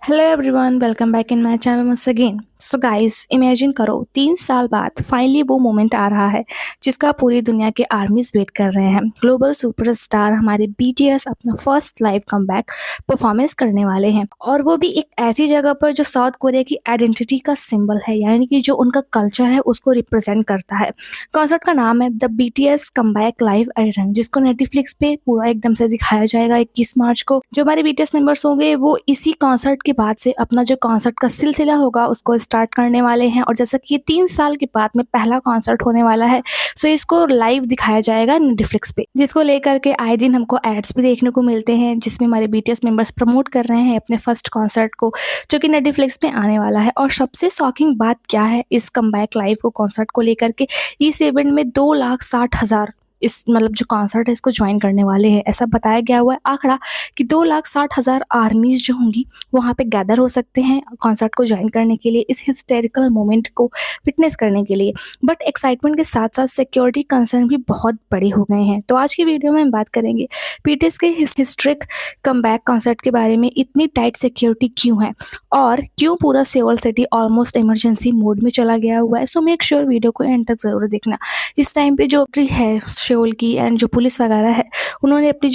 Hello everyone, welcome back in my channel once again. So guys, imagine करो 3 साल बाद finally वो moment आ रहा है जिसका पूरी दुनिया के आर्मीज वेट कर रहे हैं। ग्लोबल सुपरस्टार हमारे बीटीएस अपना फर्स्ट लाइव कमबैक परफॉर्मेंस करने वाले हैं, और वो भी एक ऐसी जगह पर जो साउथ कोरिया की आइडेंटिटी का सिंबल है, यानी कि जो उनका कल्चर है उसको रिप्रेजेंट करता है। कॉन्सर्ट का नाम है the BTS comeback live iron, जिसको नेटफ्लिक्स पे पूरा एकदम से दिखाया जाएगा 21 मार्च को। जो हमारे बीटीएस मेंबर्स होंगे वो इसी कॉन्सर्ट के बाद से अपना जो कॉन्सर्ट का सिलसिला होगा उसको स्टार्ट करने वाले हैं। और जैसा कि ये 3 साल के बाद में पहला कॉन्सर्ट होने वाला है, सो इसको लाइव दिखाया जाएगा नेटफ्लिक्स पे, जिसको लेकर के आए दिन हमको एड्स भी देखने को मिलते हैं जिसमें हमारे बीटीएस मेंबर्स प्रमोट कर रहे हैं अपने फर्स्ट कॉन्सर्ट को, जो कि नेटफ्लिक्स पे आने वाला है। और सबसे शॉकिंग बात क्या है इस कमबैक लाइव को कॉन्सर्ट को लेकर के, इस इवेंट में 2,60,000 इस मतलब जो कॉन्सर्ट है इसको ज्वाइन करने वाले हैं। ऐसा बताया गया हुआ है आंकड़ा कि 2,60,000 आर्मीज जो होंगी वहाँ पे गैदर हो सकते हैं कॉन्सर्ट को ज्वाइन करने के लिए, इस हिस्टोरिकल मोमेंट को विटनेस करने के लिए। बट एक्साइटमेंट के साथ साथ सिक्योरिटी कंसर्न भी बहुत बड़े हो गए हैं। तो आज की वीडियो में हम बात करेंगे बीटीएस के हिस्ट्रिक कमबैक कॉन्सर्ट के बारे में, इतनी टाइट सिक्योरिटी क्यों है और क्यों पूरा सेओल सिटी ऑलमोस्ट इमरजेंसी मोड में चला गया हुआ है। सो मेक श्योर वीडियो को एंड तक जरूर देखना। इस टाइम पे जो है शेओल की एंड जो पुलिस वगैरह है, उन्होंने अपनी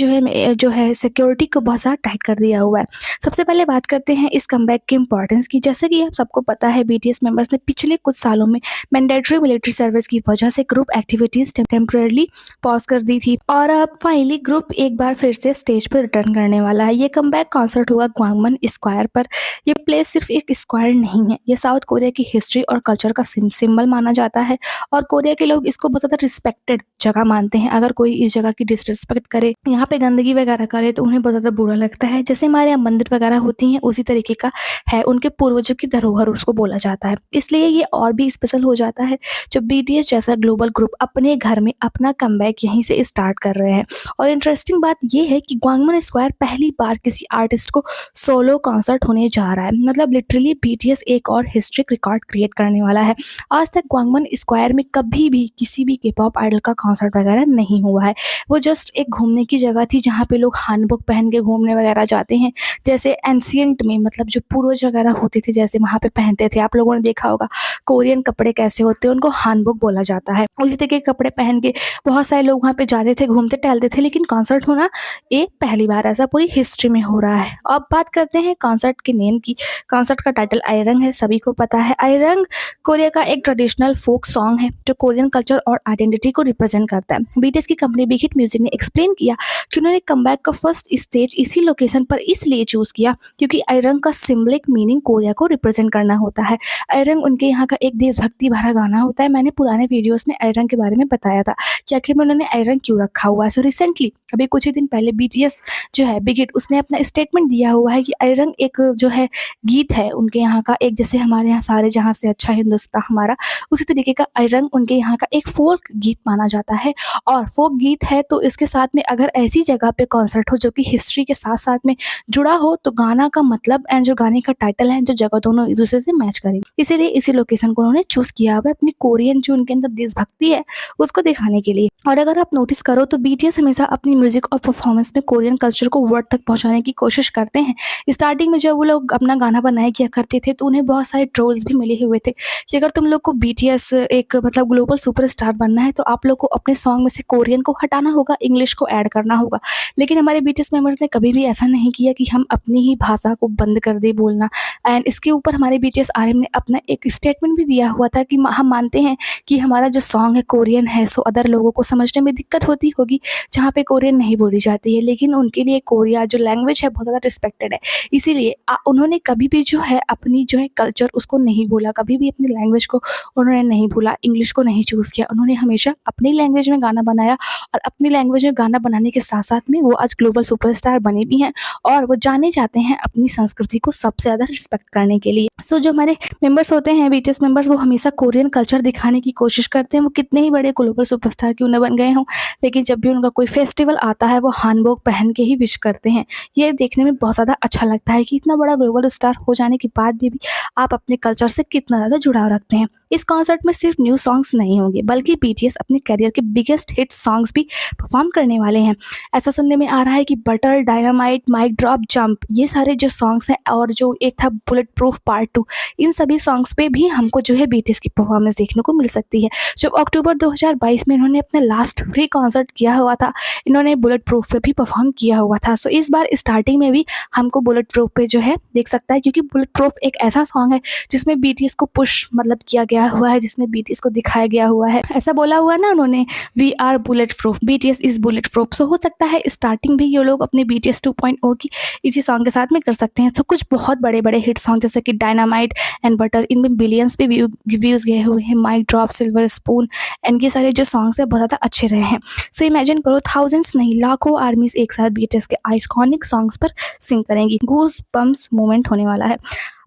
जो है सिक्योरिटी को बहुत ज़्यादा टाइट कर दिया हुआ है। सबसे पहले बात करते हैं इस कमबैक की इंपॉर्टेंस की। जैसे कि आप सबको पता है बीटीएस मेंबर्स ने पिछले कुछ सालों में मैंडेटरी मिलिट्री सर्विस की वजह से ग्रुप एक्टिविटीज टेम्परेरली पॉज कर दी थी, और अब फाइनली ग्रुप एक बार फिर से स्टेज पर रिटर्न करने वाला है। ये कमबैक कॉन्सर्ट होगा ग्वांगमन स्क्वायर पर। ये प्लेस सिर्फ एक स्क्वायर नहीं है, ये साउथ कोरिया की हिस्ट्री और कल्चर का सिंबल माना जाता है, और कोरिया के लोग इसको बहुत ज़्यादा रिस्पेक्टेड जगह मानते हैं। अगर कोई इस जगह की डिसरिस्पेक्ट करे, यहाँ पे गंदगी वगैरह करे, तो उन्हें बहुत ज़्यादा बुरा लगता है। जैसे हमारे यहाँ मंदिर वगैरह होती हैं उसी तरीके का है, उनके पूर्वजों की धरोहर उसको बोला जाता है। इसलिए ये और भी स्पेशल हो जाता है जब बीटीएस जैसा ग्लोबल ग्रुप अपने घर में अपना कमबैक यहीं से स्टार्ट कर रहे हैं। और इंटरेस्टिंग बात ये है कि ग्वांगमन स्क्वायर पहली बार किसी आर्टिस्ट को सोलो कॉन्सर्ट होने जा रहा है। मतलब लिटरली बीटीएस एक और हिस्ट्रिक रिकॉर्ड क्रिएट करने वाला है। आज तक ग्वांगमन स्क्वायर में कभी भी किसी भी के पॉप आइडल का कॉन्सर्ट वगैरह नहीं हुआ है। वो जस्ट एक घूमने की जगह थी जहाँ पे लोग हानबुक पहन के घूमने वगैरह जाते हैं, जैसे एंशियंट में, मतलब जो पूर्वज वगैरह होते थे जैसे वहाँ पे पहनते थे। आप लोगों ने देखा होगा कोरियन कपड़े कैसे होते हैं, उनको हानबुक बोला जाता है। उसी तरह के कपड़े पहन के बहुत सारे लोग वहाँ पे जाते थे, घूमते टहलते थे। लेकिन कॉन्सर्ट होना ये पहली बार ऐसा पूरी हिस्ट्री में हो रहा है। अब बात करते हैं कॉन्सर्ट के नेम की। कॉन्सर्ट का टाइटल आयरंग है, सभी को पता है। आयरंग कोरिया का एक ट्रेडिशनल फोक सॉन्ग है जो कोरियन कल्चर और आइडेंटिटी को रिप्रेजेंट करता है। बीटीएस की कंपनी बिग हिट म्यूजिक ने एक्सप्लेन किया कि उन्होंने कमबैक का फर्स्ट स्टेज इसी लोकेशन पर इसलिए चूज किया क्योंकि आयरंग का सिंबलिक मीनिंग कोरिया को रिप्रेजेंट करना होता है। आयरंग उनके यहाँ का एक देशभक्ति भरा गाना होता है। मैंने पुराने वीडियोस में आयरंग के बारे में बताया था कि आखिर में उन्होंने आयरंग क्यों रखा हुआ है। सो रिसेंटली अभी कुछ ही दिन पहले बीटीएस जो है बिग हिट, उसने अपना स्टेटमेंट दिया हुआ है कि आयरंग एक जो है गीत है उनके यहाँ का, एक जैसे हमारे यहाँ सारे जहाँ से अच्छा हिंदुस्तान हमारा, उसी तरीके का आयरंग उनके यहाँ का एक फोक गीत माना जाता है। और फोक गीत है तो इसके साथ में अगर ऐसी जगह पे कॉन्सर्ट हो जो कि हिस्ट्री के साथ साथ में जुड़ा हो, तो गाना का मतलब एंड जो गाने का टाइटल है, जो जगह दोनों एक दूसरे से मैच करें, इसीलिए इसी लोकेशन को उन्होंने चूज किया हुआ है अपनी कोरियन जो उनके अंदर देशभक्ति है उसको दिखाने के लिए। और अगर आप नोटिस करो तो बीटीएस हमेशा अपनी म्यूजिक और परफॉर्मेंस में कोरियन कल्चर को वर्ल्ड तक पहुंचाने की कोशिश करते हैं। स्टार्टिंग में जब वो लोग अपना गाना बनाया किया करते थे तो उन्हें बहुत सारे ट्रोल्स भी मिले हुए थे कि अगर तुम लोग को बीटीएस एक मतलब ग्लोबल सुपरस्टार बनना है तो आप लोग को अपने सॉन्ग में से कोरियन को हटाना होगा, इंग्लिश को ऐड करना होगा। लेकिन हमारे बीटीएस मेंबर्स ने कभी भी ऐसा नहीं किया कि हम अपनी ही भाषा को बंद कर दे बोलना। एंड इसके ऊपर हमारे बीटीएस आरएम ने अपना एक स्टेटमेंट भी दिया हुआ था कि हम मानते हैं कि हमारा जो सॉन्ग है कोरियन है, सो अदर लोगों को समझने में दिक्कत होती होगी जहाँ पे कोरियन नहीं बोली जाती है, लेकिन उनके लिए कोरिया जो लैंग्वेज है बहुत ज़्यादा रिस्पेक्टेड है। इसीलिए उन्होंने कभी भी जो है अपनी जो है कल्चर उसको नहीं भूला, कभी भी अपनी लैंग्वेज को उन्होंने नहीं भूला, इंग्लिश को नहीं चूज़ किया। उन्होंने हमेशा अपनी लैंग्वेज में गाना बनाया, और अपनी लैंग्वेज में गाना बनाने के साथ साथ में वो आज ग्लोबल सुपरस्टार बने भी हैं, और वो जाने जाते हैं अपनी संस्कृति को सबसे ज़्यादा रिस्पेक्ट करने के लिए। सो जो हमारे मेंबर्स होते हैं बीटीएस मेंबर्स, वो हमेशा कोरियन कल्चर दिखाने की कोशिश करते हैं। वो कितने ही बड़े ग्लोबल सुपरस्टार क्यों न बन गए हों, लेकिन जब भी उनका कोई फेस्टिवल आता है वो हानबोक पहन के ही विश करते हैं। ये देखने में बहुत ज़्यादा अच्छा लगता है कि इतना बड़ा ग्लोबल स्टार हो जाने के बाद भी आप अपने कल्चर से कितना ज़्यादा जुड़ाव रखते हैं। इस कॉन्सर्ट में सिर्फ न्यू सॉन्ग्स नहीं होंगे बल्कि बीटीएस अपने करियर के बिगेस्ट हिट सॉन्ग्स भी परफॉर्म करने वाले हैं। ऐसा सुनने में आ रहा है कि butter, dynamite, mic drop, jump, ये सारे जो सॉन्ग्स हैं और जो एक था बुलेट प्रूफ पार्ट 2, इन सभी सॉन्ग्स पे भी हमको जो है बीटीएस की परफॉर्मेंस देखने को मिल सकती है। जब अक्टूबर 2022 में इन्होंने अपना लास्ट फ्री कॉन्सर्ट किया हुआ था, इन्होंने बुलेट प्रूफ पे भी परफॉर्म किया हुआ था। सो इस बार स्टार्टिंग में भी हमको बुलेट प्रूफ पे जो है देख सकता है, क्योंकि बुलेट प्रूफ एक ऐसा सॉन्ग है जिसमें बीटीएस को पुश मतलब किया गया हुआ है, जिसमें बीटीएस को दिखाया गया हुआ है। ऐसा बोला हुआ है ना उन्होंने, we are bulletproof, BTS is bulletproof. So हो सकता है स्टार्टिंग भी ये लोग अपने बीटीएस 2.0 की इसी सॉन्ग के साथ में कर सकते हैं। तो कुछ बहुत बड़े बड़े हिट सॉन्ग जैसे कि डायनामाइट एंड बटर, इनमें बिलियंस पे व्यूज गए हुए हैं। Mic drop, silver spoon and ये सारे जो सॉन्ग्स है बहुत ज़्यादा अच्छे रहे हैं। सो इमेजिन करो, थाउजेंड्स नहीं लाखों आर्मीज एक साथ बीटीएस के आइकॉनिक सॉन्ग्स पर सिंग करेंगी। गूज बम्स मोमेंट होने वाला है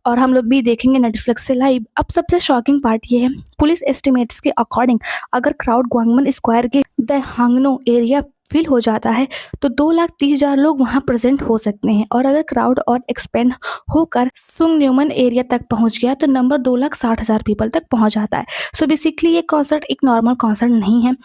और हम लोग भी देखेंगे नेटफ्लिक्स से लाइव। अब सबसे शॉकिंग पार्ट ये है, पुलिस एस्टिमेट्स के अकॉर्डिंग अगर क्राउड ग्वांगमन स्क्वायर के द हांगनो एरिया फिल हो जाता है तो 2,30,000 लोग वहां प्रेजेंट हो सकते हैं, और अगर क्राउड और एक्सपेंड होकर सुंग न्यूमन एरिया तक पहुंच गया तो नंबर 2,60,000 पीपल तक पहुंच जाता है। सो बेसिकली ये कॉन्सर्ट एक नॉर्मल कॉन्सर्ट नहीं है,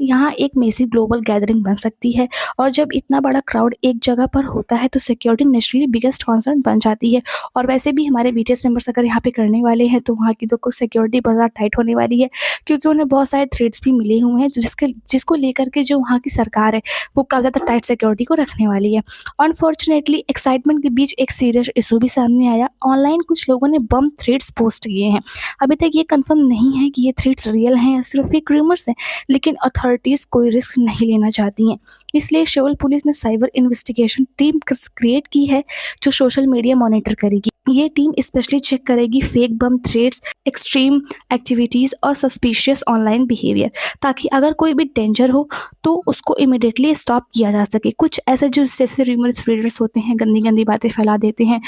यहाँ एक मेसिव ग्लोबल गैदरिंग बन सकती है। और जब इतना बड़ा क्राउड एक जगह पर होता है तो सिक्योरिटी नेचुरली बिगेस्ट कॉन्सर्ट बन जाती है। और वैसे भी हमारे बीटीएस मेंबर्स अगर यहाँ पे करने वाले हैं तो वहाँ की तो सिक्योरिटी बहुत ज़्यादा टाइट होने वाली है, क्योंकि उन्हें बहुत सारे थ्रेट्स भी मिले हुए हैं जिसको लेकर के जो वहाँ की सरकार है वो काफ़ी ज़्यादा टाइट सिक्योरिटी को रखने वाली है। अनफॉर्चुनेटली एक्साइटमेंट के बीच एक सीरियस इशू भी सामने आया। ऑनलाइन कुछ लोगों ने बम थ्रेट्स पोस्ट किए हैं। अभी तक ये कंफर्म नहीं है कि ये थ्रेट्स रियल हैं या सिर्फ एक रूमर्स हैं, लेकिन अथॉरिटीज़ कोई रिस्क नहीं लेना चाहती हैं। इसलिए सेउल पुलिस ने साइबर इन्वेस्टिगेशन टीम क्रिएट की है जो सोशल मीडिया मॉनिटर करेगी। ये टीम स्पेशली चेक करेगी फेक बम थ्रेट्स, एक्सट्रीम एक्टिविटीज़ और सस्पिशियस ऑनलाइन बिहेवियर, ताकि अगर कोई भी डेंजर हो तो उसको इमिडिएटली स्टॉप किया जा सके। कुछ ऐसे जो जैसे रूमर स्प्रेडर्स होते हैं, गंदी गंदी बातें फैला देते हैं,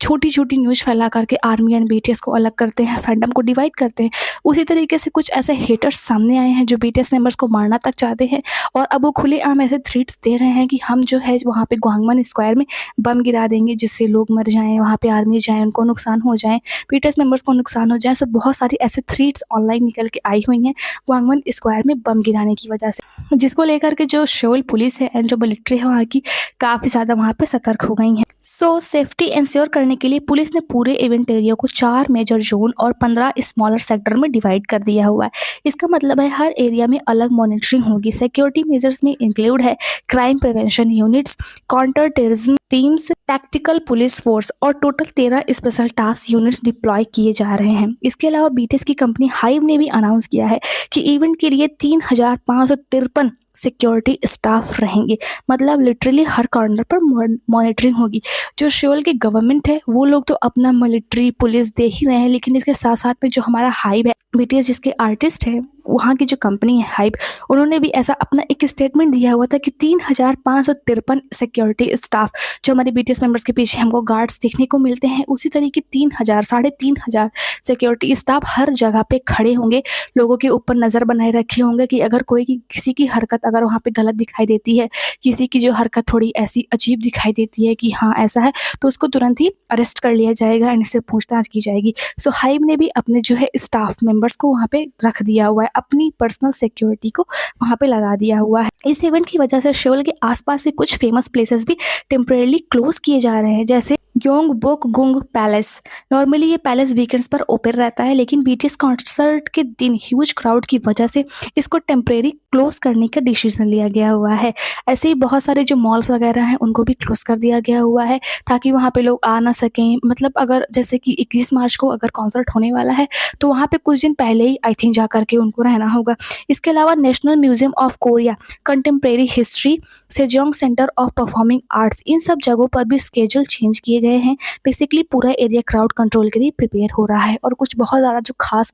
छोटी छोटी न्यूज़ फैला करके आर्मी एंड बीटीएस को अलग करते हैं, फैंडम को डिवाइड करते हैं। उसी तरीके से कुछ ऐसे हेटर्स सामने आए हैं जो बीटीएस मेंबर्स को मारना तक चाहते हैं, और अब वो खुलेआम ऐसे थ्रेट्स दे रहे हैं कि हम जो है वहाँ पे ग्वांगमन स्क्वायर में बम गिरा देंगे जिससे लोग मर जाएं, वहाँ पे आर्मी जाए, उनको नुकसान हो जाए, बीटीएस मेंबर्स को नुकसान हो जाए। सो बहुत सारी ऐसे थ्रेट्स ऑनलाइन निकल के आई हुई हैं ग्वांगमन स्क्वायर में बम गिराने की वजह से, जिसको लेकर के जो सेउल पुलिस है एंड जो मिलिट्री है वहाँ की काफ़ी ज़्यादा वहाँ पे सतर्क हो गई हैं। सो सेफ्टी इंश्योर करने के लिए पुलिस ने पूरे इवेंट एरिया को 4 मेजर जोन और 15 स्मॉलर सेक्टर में डिवाइड कर दिया हुआ है। इसका मतलब है हर एरिया में अलग मॉनिटरिंग होगी। सिक्योरिटी मेजर्स में इंक्लूड है crime prevention units, counter terrorism teams, tactical police force और total 13 special task units deploy किए जा रहे हैं। इसके अलावा बीटीएस की कंपनी हाइव ने भी अनाउंस किया है कि इवेंट के लिए 3,553 सिक्योरिटी स्टाफ रहेंगे। मतलब लिटरली हर कॉर्नर पर मॉनिटरिंग होगी। जो सेउल की गवर्नमेंट है वो लोग तो अपना मिलिट्री पुलिस दे ही रहे हैं, लेकिन इसके साथ साथ में जो हमारा हाइव है बीटीएस जिसके आर्टिस्ट है, वहाँ की जो कंपनी है हाइव, उन्होंने भी ऐसा अपना एक स्टेटमेंट दिया हुआ था कि 3,553 सिक्योरिटी स्टाफ जो हमारे बीटीएस मेंबर्स के पीछे हमको गार्ड्स देखने को मिलते हैं, उसी तरीके 3,000 3,500 सिक्योरिटी स्टाफ हर जगह पे खड़े होंगे, लोगों के ऊपर नज़र बनाए रखे होंगे कि अगर कोई किसी की हरकत अगर वहाँ पे गलत दिखाई देती है, किसी की जो हरकत थोड़ी ऐसी अजीब दिखाई देती है कि हाँ ऐसा है, तो उसको तुरंत ही अरेस्ट कर लिया जाएगा एंड इससे पूछताछ की जाएगी। सो हाइव ने भी अपने जो है स्टाफ मेंबर्स को वहाँ पे रख दिया हुआ है, अपनी पर्सनल सिक्योरिटी को वहाँ पे लगा दिया हुआ है। इस इवेंट की वजह से सेउल के आसपास से कुछ फेमस प्लेसेस भी टेम्परेली क्लोज किए जा रहे हैं, जैसे ग्योंगबोक-गुंग पैलेस। नॉर्मली ये पैलेस वीकेंड्स पर ओपन रहता है, लेकिन बीटीएस कॉन्सर्ट के दिन ह्यूज क्राउड की वजह से इसको टेम्परेरी क्लोज करने का डिसीजन लिया गया हुआ है। ऐसे ही बहुत सारे जो मॉल्स वगैरह हैं उनको भी क्लोज कर दिया गया हुआ है ताकि वहाँ पे लोग आ ना सकें। मतलब अगर जैसे कि 21 मार्च को अगर कॉन्सर्ट होने वाला है तो वहाँ पे कुछ दिन पहले ही आई थिंक जा करके उनको रहना होगा। इसके अलावा national museum of Korea, contemporary history, Sejong centre of performing arts, इन सब जगहों पर भी स्केड्यूल चेंज किए गए हैं। बेसिकली पूरा एरिया क्राउड कंट्रोल के लिए प्रिपेयर हो रहा है, और कुछ बहुत ज़्यादा जो खास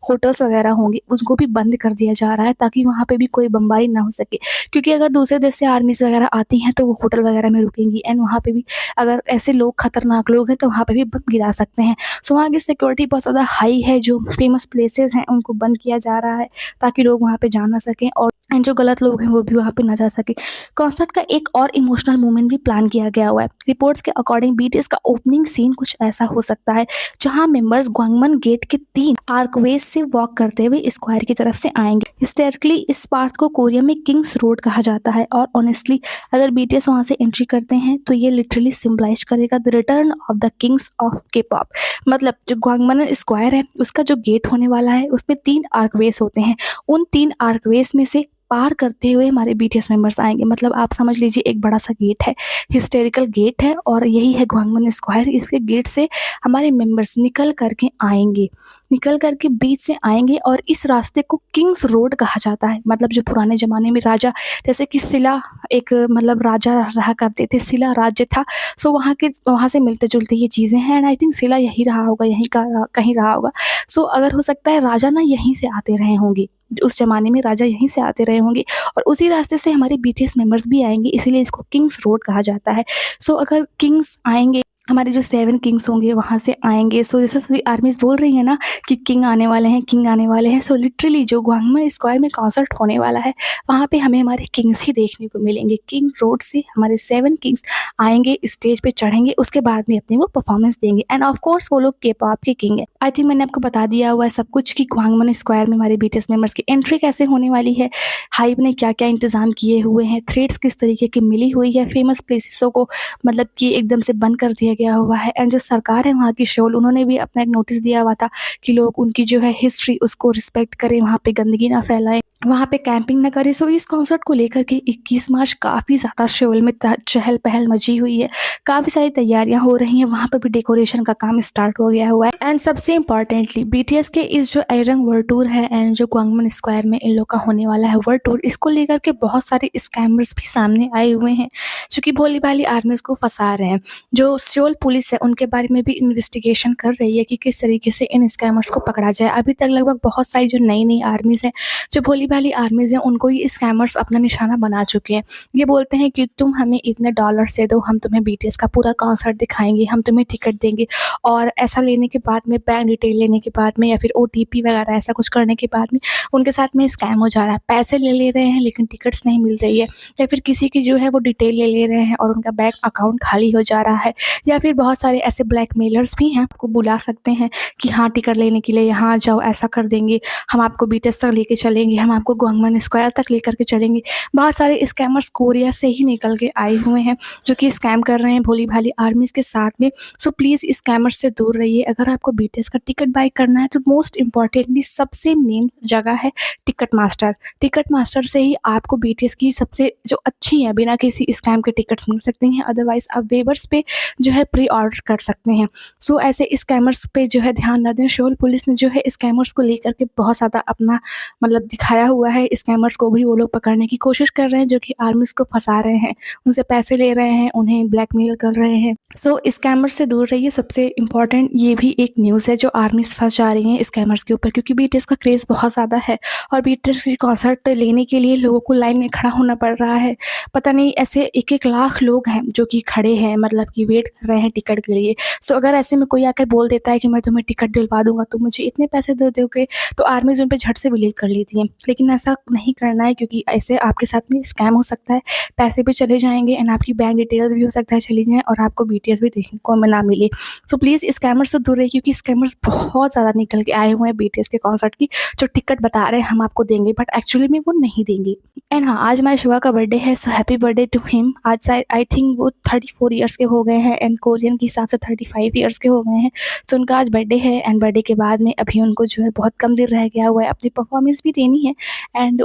होटल्स वगैरह होंगे उसको भी बंद कर दिया जा रहा है ताकि वहाँ पे भी कोई बमबारी ना हो सके, क्योंकि अगर दूसरे देश से आर्मीज वगैरह आती हैं तो वो होटल वगैरह में रुकेंगी एंड वहाँ पे भी अगर ऐसे लोग खतरनाक लोग हैं तो वहाँ पे भी बम गिरा सकते हैं। सो वहाँ की सिक्योरिटी बहुत ज़्यादा हाई है। जो फेमस प्लेसेस हैं उनको बंद किया जा रहा है ताकि लोग वहाँ पे जा ना सकें, और एंड जो गलत लोग हैं वो भी वहाँ पे ना जा सके। कॉन्सर्ट का एक और इमोशनल मोमेंट भी प्लान किया गया हुआ है। रिपोर्ट्स के अकॉर्डिंग बीटीएस का ओपनिंग सीन कुछ ऐसा हो सकता है जहाँ मेंबर्स ग्वांगमन गेट के 3 आर्कवेज से वॉक करते हुए स्क्वायर की तरफ से आएंगे। हिस्टोरिकली इस पार्ट को कोरिया में किंग्स रोड कहा जाता है और ऑनेस्टली अगर बीटीएस वहाँ से एंट्री करते हैं तो ये लिटरली सिंबलाइज करेगा the return of the Kings of के पॉप। मतलब जो ग्वांगमन स्क्वायर है उसका जो गेट होने वाला है उसमें 3 आर्कवेज होते हैं। उन 3 आर्कवेज में से पार करते हुए हमारे बीटीएस मेंबर्स आएंगे। मतलब आप समझ लीजिए एक बड़ा सा गेट है, हिस्टोरिकल गेट है और यही है ग्वांगमन स्क्वायर। इसके गेट से हमारे मेंबर्स निकल करके आएंगे, निकल करके बीच से आएंगे और इस रास्ते को किंग्स रोड कहा जाता है। मतलब जो पुराने ज़माने में राजा, जैसे कि शिला एक मतलब राजा रहा करते थे, शिला राज्य था। सो वहाँ से मिलते जुलते ये चीज़ें हैं एंड आई थिंक शिला यही रहा होगा, यहीं का कहीं रहा होगा। सो अगर हो सकता है राजा ना यहीं से आते रहे होंगे, उस ज़माने में राजा यहीं से आते रहे होंगे और उसी रास्ते से हमारे बीटीएस मेंबर्स भी आएंगे, इसीलिए इसको किंग्स रोड कहा जाता है। सो अगर किंग्स आएंगे, हमारे जो 7 किंग्स होंगे वहाँ से आएंगे। सो जैसे सभी आर्मीज बोल रही है ना कि किंग आने वाले हैं, किंग आने वाले हैं। सो लिटरली जो ग्वांगमन स्क्वायर में कॉन्सर्ट होने वाला है वहाँ पे हमें हमारे किंग्स ही देखने को मिलेंगे। किंग रोड से हमारे 7 किंग्स आएंगे, स्टेज पे चढ़ेंगे, उसके बाद में अपनी वो परफॉर्मेंस देंगे एंड ऑफ कोर्स वो लोग के पॉप के किंग है। आई थिंक मैंने आपको बता दिया हुआ है सब कुछ कि ग्वांगमन स्क्वायर में हमारे बीटीएस मेंबर्स की एंट्री कैसे होने वाली है, हाइप ने क्या क्या इंतजाम किए हुए हैं, थ्रेड्स किस तरीके की मिली हुई है, फेमस प्लेसेसों को मतलब कि एकदम से बंद कर दिया गया हुआ है एंड जो सरकार है वहाँ की शोल, उन्होंने भी अपना एक नोटिस दिया हुआ था कि लोग उनकी जो है हिस्ट्री उसको रिस्पेक्ट करें, वहाँ पे गंदगी ना फैलाएं, वहाँ पे कैंपिंग ना करें। सो इस कॉन्सर्ट को लेकर के 21 मार्च काफ़ी ज़्यादा शोल में चहल पहल मची हुई है, काफ़ी सारी तैयारियां हो रही हैं, वहाँ पर भी डेकोरेशन का काम स्टार्ट हो गया हुआ है एंड सबसे इम्पॉर्टेंटली बीटीएस के इस जो एरंग वर्ल्ड टूर है एंड जो ग्वांगमन स्क्वायर में इन लोग का होने वाला है वर्ल्ड टूर, इसको लेकर के बहुत सारे स्कैमर्स भी सामने आए हुए हैं जो कि भोली भाली आर्मीज को फंसा रहे हैं। जो सियोल पुलिस है उनके बारे में भी इन्वेस्टिगेशन कर रही है कि किस तरीके से इन स्कैमर्स को पकड़ा जाए। अभी तक लगभग बहुत सारी जो नई नई आर्मीज हैं, जो भोली भाली आर्मीज हैं, उनको ये स्कैमर्स अपना निशाना बना चुके हैं। ये बोलते हैं कि तुम हमें इतने डॉलर्स दे दो, हम तुम्हें बीटीएस का पूरा कॉन्सर्ट दिखाएंगे, हम तुम्हें टिकट देंगे और ऐसा लेने के बाद में, बैंक डिटेल लेने के बाद में या फिर ओटीपी वगैरह ऐसा कुछ करने के बाद में उनके साथ में स्कैम हो जा रहा है। पैसे ले रहे हैं लेकिन टिकट्स नहीं मिल रही है, या फिर किसी की जो है वो डिटेल ले रहे हैं और उनका बैंक अकाउंट खाली हो जा रहा है, या फिर बहुत सारे ऐसे ब्लैकमेलर्स भी हैं, आपको बुला सकते हैं कि हाँ टिकट लेने के लिए यहाँ आ जाओ, ऐसा कर देंगे, हम आपको बीटीएस तक लेके चलेंगे, हम आपको ग्वांगमन स्क्वायर तक लेकर के चलेंगे। बहुत सारे स्कैमर्स कोरिया से ही निकल के आए हुए हैं जो कि स्कैम कर रहे हैं भोली भाली आर्मीज के साथ में। सो प्लीज़ स्कैमर्स से दूर रहिए। अगर आपको बीटीएस का टिकट बाय करना है तो मोस्ट इम्पॉर्टेंटली सबसे मेन जगह है टिकट मास्टर। टिकट मास्टर से ही आपको बीटीएस की सबसे जो अच्छी है बिना किसी स्कैम के टिकट्स मिल सकती हैं, अदरवाइज आप वेबर्स पे जो है प्री ऑर्डर कर सकते हैं। सो ऐसे स्कैमर्स पे जो है ध्यान न दें। शोल पुलिस ने जो है स्कैमर्स को लेकर के बहुत ज़्यादा अपना मतलब दिखाया हुआ है। स्कैमर्स को भी वो लोग पकड़ने की कोशिश कर रहे हैं जो कि आर्मीज को फंसा रहे हैं, उनसे पैसे ले रहे हैं, उन्हें ब्लैकमेल कर रहे हैं। सो स्कैमर्स से दूर रहिए। सबसे इम्पॉर्टेंट ये भी एक न्यूज़ है जो आर्मीज फंस जा रही हैं स्कैमर्स के ऊपर, क्योंकि बीटीएस का क्रेज़ बहुत ज़्यादा है और बीटीएस की कॉन्सर्ट लेने के लिए लोगों को लाइन में खड़ा होना पड़ रहा है। पता नहीं ऐसे 1-1 लाख लोग हैं जो कि खड़े हैं, मतलब कि वेट कर रहे हैं टिकट के लिए। सो अगर ऐसे में कोई आकर बोल देता है कि मैं तुम्हें टिकट दिलवा दूंगा, तुम मुझे इतने पैसे दे दोगे, तो आर्मीज उन पे झट से बिलीव कर लेती है। लेकिन ऐसा नहीं करना है क्योंकि ऐसे आपके साथ में स्कैम हो सकता है, पैसे भी चले जाएंगे एंड आपकी बैंक डिटेल्स भी हो सकता है चली जाएँ और आपको बीटीएस भी देखने को ना मिले। सो प्लीज़ स्कैमर्स से दूर रहिए क्योंकि स्कैमर्स बहुत ज़्यादा निकल के आए हुए हैं बीटीएस के कॉन्सर्ट की, जो टिकट बता रहे हैं हम आपको देंगे बट एक्चुअली में वो नहीं देंगे। एंड हाँ, आज हमारे शुगा का बर्थडे है, so happy birthday to him. आज आई थिंक वो 34 ईयर्स के हो गए हैं एंड कोरियन के हिसाब से 35 ईयर्स के हो गए हैं। सो उनका आज बर्थडे है एंड बर्थडे के बाद में अभी उनको जो है बहुत कम दिन रह गया हुआ है, अपनी परफॉर्मेंस भी देनी है एंड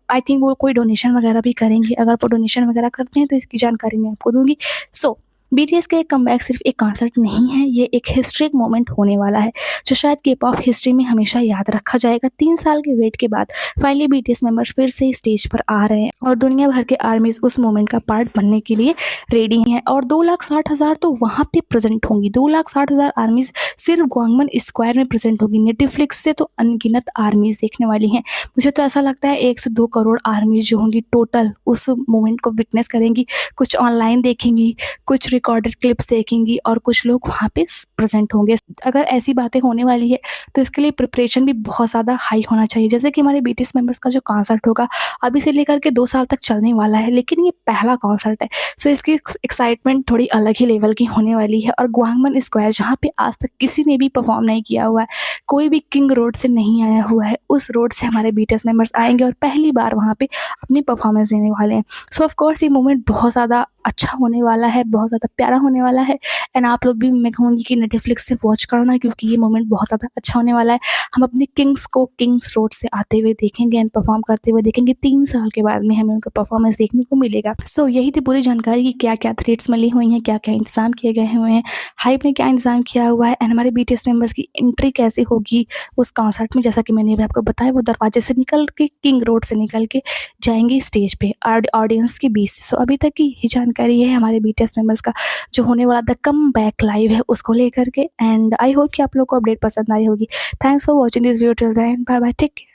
आई थिंक वो कोई डोनेशन वगैरह भी करेंगे। अगर वो डोनेशन वगैरह करते हैं तो इसकी जानकारी मैं आपको दूंगी। सो बीटीएस का एक कमबैक सिर्फ एक कॉन्सर्ट नहीं है, ये एक हिस्ट्रिक मोमेंट होने वाला है जो शायद के पॉप हिस्ट्री में हमेशा याद रखा जाएगा। 3 साल के वेट के बाद फाइनली बीटीएस मेंबर्स फिर से स्टेज पर आ रहे हैं और दुनिया भर के आर्मीज उस मोमेंट का पार्ट बनने के लिए रेडी हैं और 2,60,000 तो वहाँ पे प्रेजेंट होंगी। 2,60,000 आर्मीज सिर्फ ग्वांगमन स्क्वायर में प्रेजेंट होगी। नेटफ्लिक्स से तो अनगिनत आर्मीज देखने वाली हैं। मुझे तो ऐसा लगता है 1 से 2 करोड़ आर्मीज जो होंगी टोटल उस मोमेंट को विटनेस करेंगी। कुछ ऑनलाइन देखेंगी, कुछ रिकॉर्डेड क्लिप्स देखेंगी और कुछ लोग वहाँ पे प्रेजेंट होंगे। अगर ऐसी बातें होने वाली है तो इसके लिए प्रिपरेशन भी बहुत ज़्यादा हाई होना चाहिए। जैसे कि हमारे बीटीएस मेंबर्स का जो कॉन्सर्ट होगा अभी से लेकर के 2 साल तक चलने वाला है, लेकिन ये पहला कॉन्सर्ट है। सो इसकी एक्साइटमेंट थोड़ी अलग ही लेवल की होने वाली है और ग्वांगमन स्क्वायर जहाँ पे आज तक किसी ने भी परफॉर्म नहीं किया हुआ है, कोई भी किंग रोड से नहीं आया हुआ है, उस रोड से हमारे बीटीएस मेंबर्स आएँगे और पहली बार वहाँ पे अपनी परफॉर्मेंस देने वाले हैं। सो ऑफ कोर्स ये मोमेंट बहुत ज़्यादा अच्छा होने वाला है, बहुत ज़्यादा प्यारा होने वाला है एंड आप लोग भी मैं कहूँगी कि नेटफ्लिक्स से वॉच करना क्योंकि ये मोमेंट बहुत ज़्यादा अच्छा होने वाला है। हम अपने किंग्स को किंग्स रोड से आते हुए देखेंगे एंड परफॉर्म करते हुए देखेंगे। 3 साल के बाद में हमें उनका परफॉर्मेंस देखने को मिलेगा। सो यही थी पूरी जानकारी कि क्या-क्या थ्रेड्स मिली हुई हैं, क्या-क्या इंतज़ाम किए गए हुए हैं, हाइप ने क्या इंतज़ाम किया हुआ है एंड हमारे बीटीएस मेंबर्स की एंट्री कैसे होगी उस कॉन्सर्ट में। जैसा कि मैंने अभी आपको बताया वो दरवाजे से निकल के किंग रोड से निकल के जाएँगे स्टेज पे ऑडियंस के बीच से। सो अभी तक की ये जानकारी है हमारे बीटीएस मेंबर्स का जो होने वाला द कमबैक लाइव है उसको लेकर के एंड आई होप कि आप लोग को अपडेट पसंद आई होगी। Thanks for watching this video till then bye bye take care.